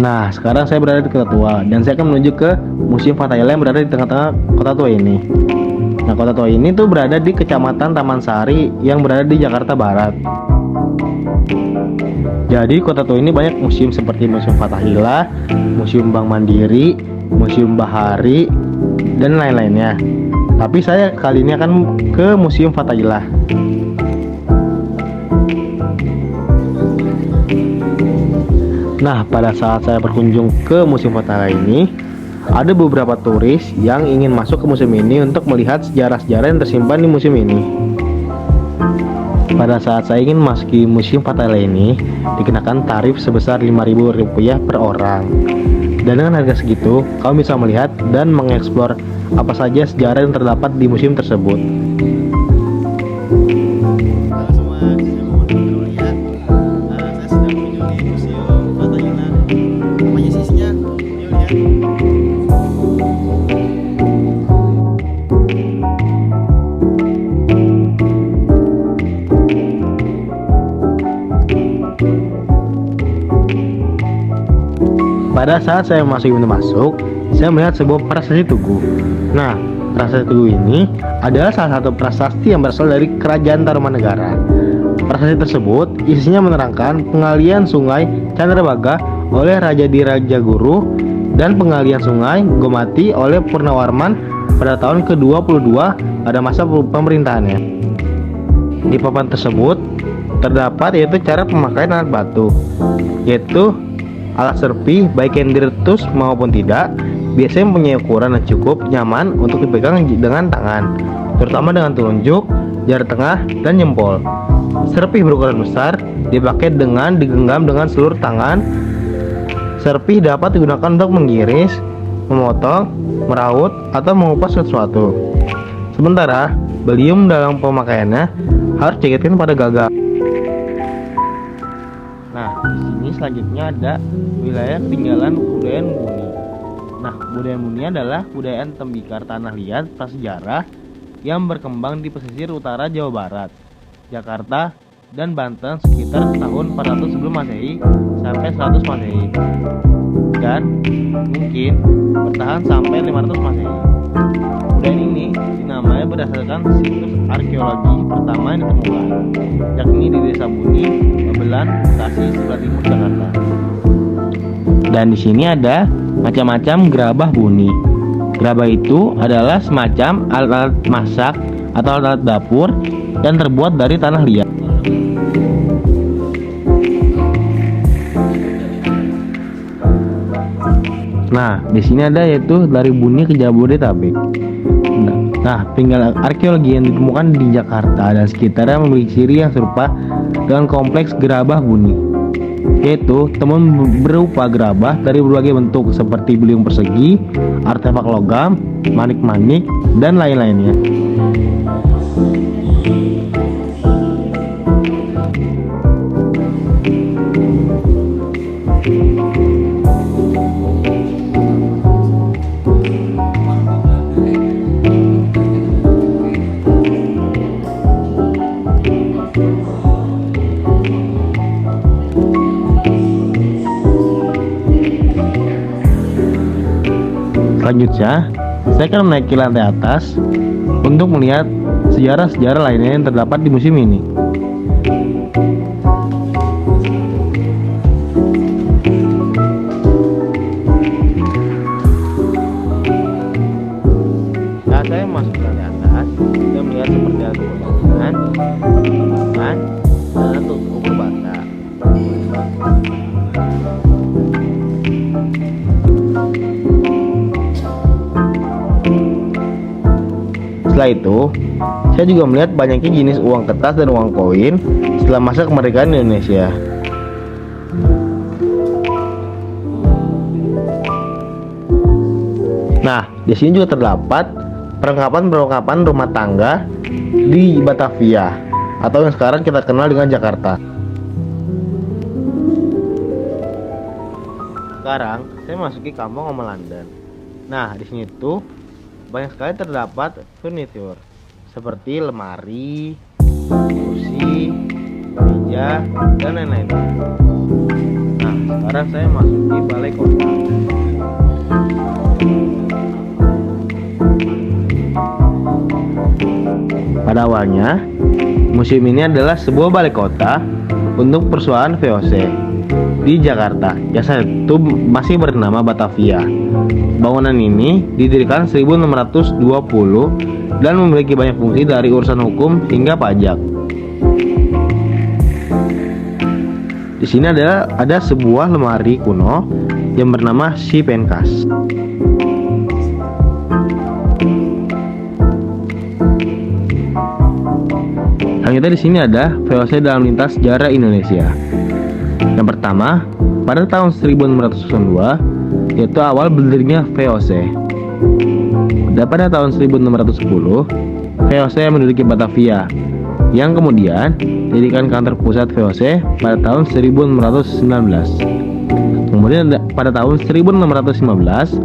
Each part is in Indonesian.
Nah, sekarang saya berada di Kota Tua dan saya akan menuju ke Museum Fathahillah yang berada di tengah-tengah Kota Tua ini. Nah, Kota Tua ini tuh berada di Kecamatan Taman Sari yang berada di Jakarta Barat. Jadi Kota Tua ini banyak museum seperti Museum Fathahillah, Museum Bank Mandiri, Museum Bahari, dan lain-lainnya. Tapi saya kali ini akan ke Museum Fathahillah. Nah, pada saat saya berkunjung ke Museum Fathahillah ini, ada beberapa turis yang ingin masuk ke museum ini untuk melihat sejarah-sejarah yang tersimpan di museum ini. Pada saat saya ingin memasuki Museum Fathahillah ini, dikenakan tarif sebesar Rp5.000 per orang. Dan dengan harga segitu, kamu bisa melihat dan mengeksplor apa saja sejarah yang terdapat di museum tersebut. Pada saat saya memasuki pintu masuk, saya melihat sebuah prasasti Tugu. Nah, prasasti Tugu ini adalah salah satu prasasti yang berasal dari Kerajaan Tarumanegara. Prasasti tersebut isinya menerangkan pengalian sungai Candrabaga oleh Raja Dirajaguru dan pengalian sungai Gomati oleh Purnawarman pada tahun ke-22 pada masa pemerintahannya. Di papan tersebut terdapat yaitu cara pemakaian alat batu, yaitu alat serpi baik yang diretus maupun tidak biasanya mempunyai ukuran yang cukup nyaman untuk dipegang dengan tangan, terutama dengan telunjuk, jari tengah, dan jempol. Serpi berukuran besar dipakai dengan digenggam dengan seluruh tangan. Serpi dapat digunakan untuk mengiris, memotong, meraut, atau mengupas sesuatu. Sementara belium dalam pemakaiannya harus diikatkan pada gagang. Nah, di sini selanjutnya ada wilayah peninggalan kebudayaan Buni. Nah, kebudayaan Buni adalah kebudayaan tembikar tanah liat prasejarah yang berkembang di pesisir utara Jawa Barat, Jakarta, dan Banten sekitar tahun 400 sebelum Masehi sampai 100 Masehi. Dan mungkin bertahan sampai 500 Masehi. Kebudayaan ini dinamai berdasarkan situs arkeologi pertama yang ditemukan, yakni di Desa Buni, Babelan, Bekasi, sebelah timur Jakarta. Dan di sini ada macam-macam gerabah Buni. Gerabah itu adalah semacam alat-alat masak atau alat dapur yang terbuat dari tanah liat. Nah, di sini ada yaitu dari Buni ke Jabodetabek. Nah, peninggalan arkeologi yang ditemukan di Jakarta dan sekitarnya memiliki ciri yang serupa dengan kompleks gerabah Buni, yaitu temuan berupa gerabah dari berbagai bentuk seperti beliung persegi, artefak logam, manik-manik, dan lain-lainnya. Selanjutnya, saya akan menaiki lantai atas untuk melihat sejarah-sejarah lainnya yang terdapat di museum ini. Saat saya masuk ke lantai atas, saya melihat seperti ada bangunan, perkampungan, dan toko berbata. Setelah itu, saya juga melihat banyaknya jenis uang kertas dan uang koin setelah masa kemerdekaan Indonesia. Nah, di sini juga terdapat perlengkapan rumah tangga di Batavia atau yang sekarang kita kenal dengan Jakarta. sekarang saya masuki kampung Oma London. Nah, di sini tuh banyak sekali terdapat furniture seperti lemari, kursi, meja, dan lain-lain. Nah, sekarang saya masuki balai kota. Pada awalnya, museum ini adalah sebuah balai kota untuk perusahaan VOC di Jakarta yang saat itu masih bernama Batavia. Bangunan ini didirikan 1620 dan memiliki banyak fungsi dari urusan hukum hingga pajak. Di sini ada sebuah lemari kuno yang bernama Si Penkas. Selanjutnya di sini ada VOC dalam lintas sejarah Indonesia. Yang pertama, pada tahun 1602, yaitu awal berdirinya VOC. Dan pada tahun 1610, VOC menduduki Batavia, yang kemudian dijadikan kantor pusat VOC pada tahun 1619. Kemudian pada tahun 1615,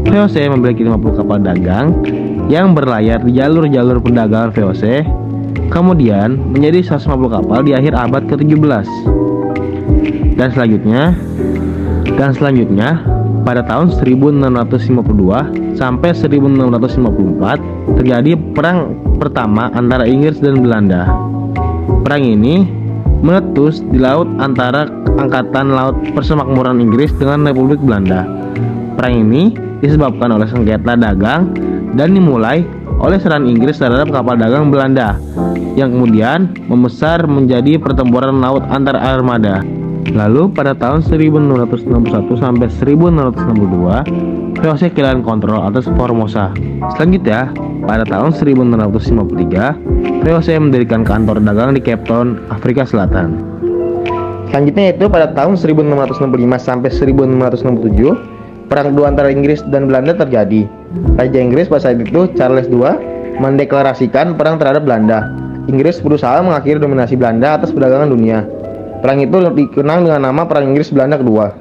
VOC memiliki 50 kapal dagang yang berlayar di jalur-jalur perdagangan VOC. Kemudian menjadi 150 kapal di akhir abad ke-17. Dan selanjutnya pada tahun 1652 sampai 1654 terjadi perang pertama antara Inggris dan Belanda. Perang ini meletus di laut antara Angkatan Laut Persemakmuran Inggris dengan Republik Belanda. Perang ini disebabkan oleh sengketa dagang dan dimulai oleh serangan Inggris terhadap kapal dagang Belanda yang kemudian membesar menjadi pertempuran laut antar armada. Lalu pada tahun 1661 sampai 1662, VOC kehilangan kontrol atas Formosa. Selanjutnya, pada tahun 1653, VOC mendirikan kantor dagang di Cape Town, Afrika Selatan. Selanjutnya itu pada tahun 1665 sampai 1667, perang kedua antara Inggris dan Belanda terjadi. Raja Inggris pada saat itu, Charles II, mendeklarasikan perang terhadap Belanda. Inggris berusaha mengakhiri dominasi Belanda atas perdagangan dunia. Perang itu dikenal dengan nama Perang Inggris-Belanda Kedua.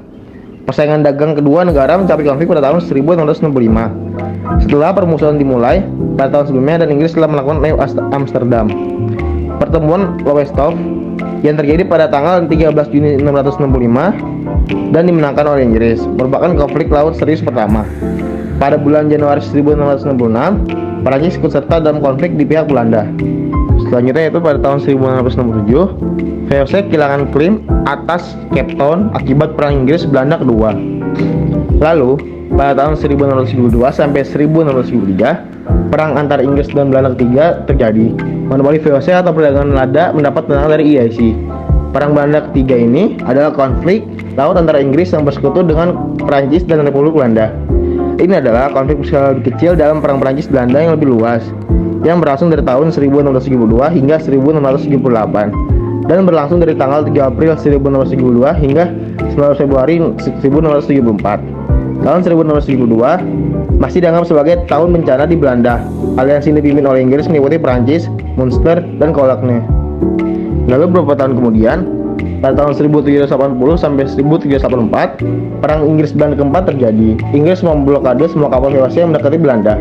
Persaingan dagang kedua negara mencapai konflik pada tahun 1665. Setelah permusuhan dimulai, pada tahun sebelumnya dan Inggris telah melakukan New Amsterdam. Pertemuan Lowestoft yang terjadi pada tanggal 13 Juni 1665 dan dimenangkan oleh Inggris, merupakan konflik laut serius pertama. Pada bulan Januari 1666, Prancis ikut serta dalam konflik di pihak Belanda. Selanjutnya itu pada tahun 1667, VOC kehilangan klaim atas Cape Town akibat perang Inggris-Belanda kedua. Lalu, pada tahun 1672 sampai 1673, perang antara Inggris dan Belanda ketiga terjadi. Monopoli VOC atau perdagangan lada mendapat penanganan dari EIC. Perang Belanda ketiga ini adalah konflik laut antara Inggris yang bersekutu dengan Prancis dan Republik Belanda. Ini adalah konflik berskala lebih kecil dalam perang Prancis-Belanda yang lebih luas, yang berlangsung dari tahun 1672 hingga 1678 dan berlangsung dari tanggal 3 April 1672 hingga 19 Februari 1674. Tahun 1672 masih dianggap sebagai tahun bencana di Belanda. Aliansi ini dipimpin oleh Inggris meliputi Prancis, Munster, dan Cologne. Lalu beberapa tahun kemudian, pada tahun 1780 sampai 1784, perang Inggris-Belanda keempat terjadi. Inggris memblokade semua kapal VOC yang mendekati Belanda.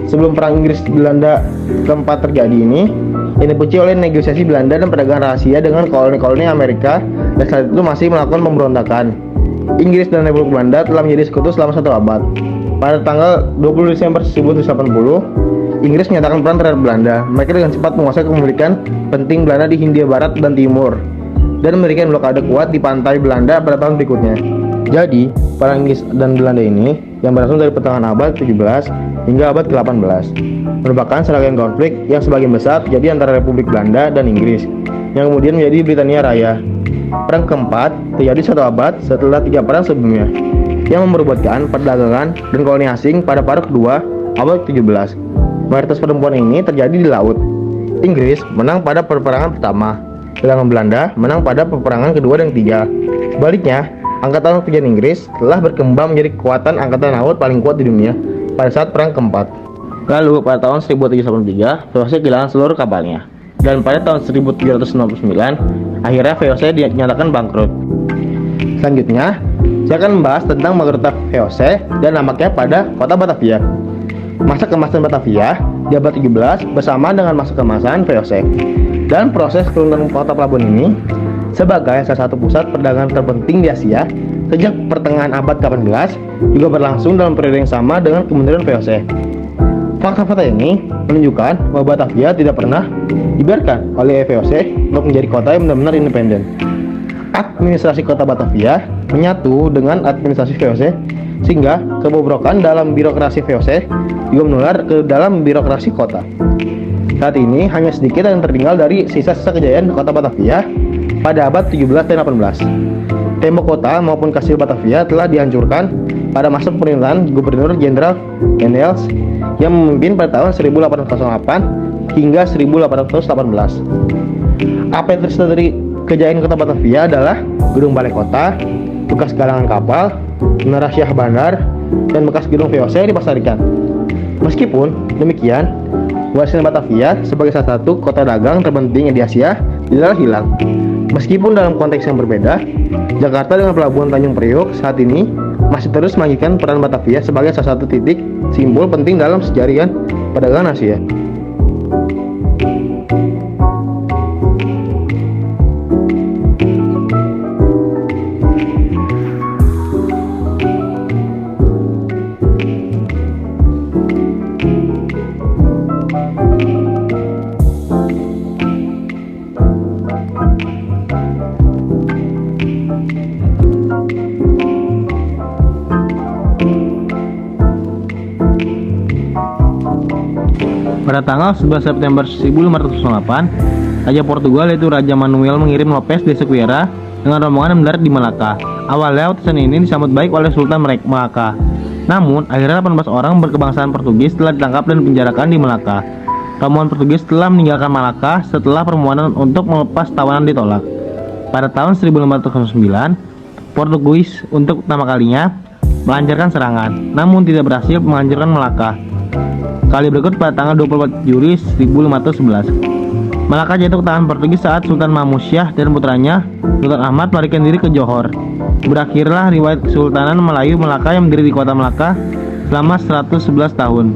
Sebelum perang Inggris-Belanda keempat terjadi ini dipicu oleh negosiasi Belanda dan perdagangan rahasia dengan koloni-koloni Amerika, dan saat itu masih melakukan pemberontakan. Inggris dan Republik Belanda telah menjadi sekutu selama 1 abad. Pada tanggal 20 Desember 1780, Inggris menyatakan perang terhadap Belanda. Mereka dengan cepat menguasai kepemilikan penting Belanda di Hindia Barat dan Timur, dan memberikan blokade kuat di pantai Belanda pada tahun berikutnya. Jadi, perang Inggris dan Belanda ini yang berlangsung dari pertengahan abad 17 hingga abad ke-18 merupakan serangkaian konflik yang sebagian besar terjadi antara Republik Belanda dan Inggris, yang kemudian menjadi Britania Raya. Perang keempat terjadi 1 abad setelah 3 perang sebelumnya, yang memperebutkan perdagangan dan koloni asing pada paruh kedua abad ke-17. Mayoritas pertempuran ini terjadi di laut. Inggris menang pada peperangan pertama, sedangkan Belanda menang pada peperangan kedua dan ketiga. Sebaliknya, Angkatan Laut Kerajaan Inggris telah berkembang menjadi kekuatan angkatan laut paling kuat di dunia pada saat perang keempat. Lalu pada tahun 1783, VOC kehilangan seluruh kapalnya, dan pada tahun 1799 akhirnya VOC dinyatakan bangkrut. Selanjutnya, Saya akan membahas tentang Maghrota VOC dan nampaknya pada kota Batavia. Masa keemasan Batavia di abad 17 bersama dengan masa keemasan VOC. Dan proses keruntuhan kota pelabuhan ini sebagai salah satu pusat perdagangan terpenting di Asia sejak pertengahan abad 18 juga berlangsung dalam periode yang sama dengan kemunduran VOC. Fakta-fakta ini menunjukkan bahwa Batavia tidak pernah dibiarkan oleh VOC untuk menjadi kota yang benar-benar independen. Administrasi kota Batavia menyatu dengan administrasi VOC sehingga kebobrokan dalam birokrasi VOC juga menular ke dalam birokrasi kota. Saat ini hanya sedikit yang tertinggal dari sisa-sisa kejayaan kota Batavia pada abad 17 dan 18. Tembok kota maupun kastil Batavia telah dihancurkan pada masa pemerintahan Gubernur Jenderal Daniels yang memimpin pada tahun 1808 hingga 1818. Apa yang tersisa dari kejayaan kota Batavia adalah gedung balai kota, bekas galangan kapal, menara Syah Bandar, dan bekas gedung VOC yang dipasarkan. Meskipun demikian, warisan Batavia sebagai salah satu kota dagang terpenting di Asia tidak hilang. Meskipun dalam konteks yang berbeda, Jakarta dengan pelabuhan Tanjung Priok saat ini masih terus melanjutkan peran Batavia sebagai salah satu titik simbol penting dalam sejarah perdagangan Asia. Pada tanggal 11 September 1508, Raja Portugal yaitu Raja Manuel mengirim Lopes de Sequeira dengan rombongan mendarat di Malaka. Awalnya utusan ini disambut baik oleh Sultan Malaka. Namun, akhirnya 18 orang berkebangsaan Portugis telah ditangkap dan dipenjarakan di Malaka. Rombongan Portugis telah meninggalkan Malaka setelah permohonan untuk melepas tawanan ditolak. Pada tahun 1509, Portugis untuk pertama kalinya melancarkan serangan, namun tidak berhasil menghancurkan Malaka. Kali berikut pada tanggal 24 Juli 1511, Malaka jatuh ke tangan Portugis saat Sultan Mahmud dan putranya Sultan Ahmad melarikan diri ke Johor. Berakhirlah riwayat Kesultanan Melayu Malaka yang berdiri di kota Malaka selama 111 tahun.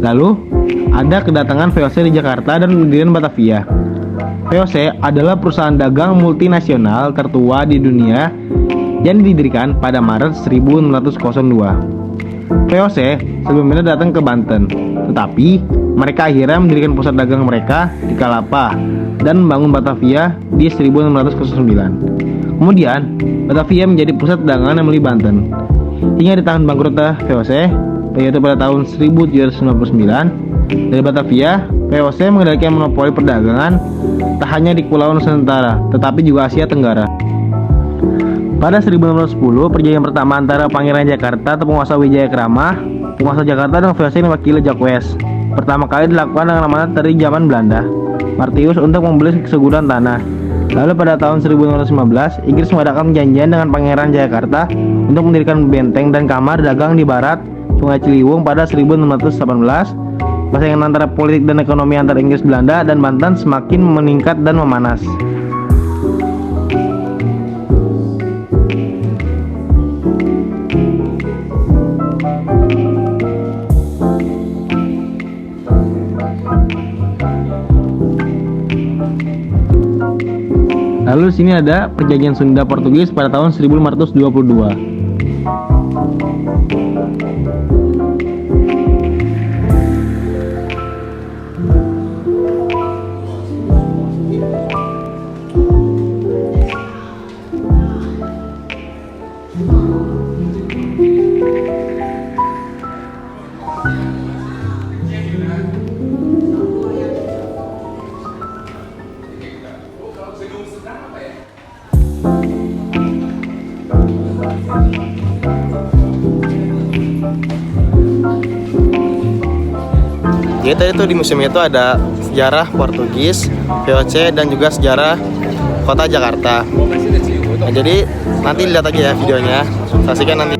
Lalu, ada kedatangan VOC di Jakarta dan pendirian Batavia. VOC adalah perusahaan dagang multinasional tertua di dunia yang didirikan pada Maret 1602. VOC sebelumnya datang ke Banten, tetapi mereka akhirnya mendirikan pusat dagang mereka di Kalapa dan membangun Batavia di 1609. Kemudian, Batavia menjadi pusat dagangan yang melibat Banten. Hingga di tangan bangkrutnya VOC, yaitu pada tahun 1799, dari Batavia, VOC mengendalikan monopoli perdagangan tak hanya di Pulau Nusantara, tetapi juga Asia Tenggara. Pada 1610, perjanjian pertama antara Pangeran Jakarta atau penguasa Wijaya Krama, penguasa Jakarta dan VOC yang mewakili Jacques, pertama kali dilakukan dengan amanat dari zaman Belanda, Martius untuk membeli kesuburan tanah. Lalu pada tahun 1615, Inggris mengadakan perjanjian dengan Pangeran Jakarta untuk mendirikan benteng dan kamar dagang di barat Sungai Ciliwung pada 1618. Persaingan antara politik dan ekonomi antara Inggris, Belanda, dan Banten semakin meningkat dan memanas. Lalu di sini ada perjanjian Sunda Portugis pada tahun 1522. Jadi tadi tuh di museum itu ada sejarah Portugis, VOC, dan juga sejarah kota Jakarta. Nah, jadi nanti lihat aja ya videonya, saksikan nanti.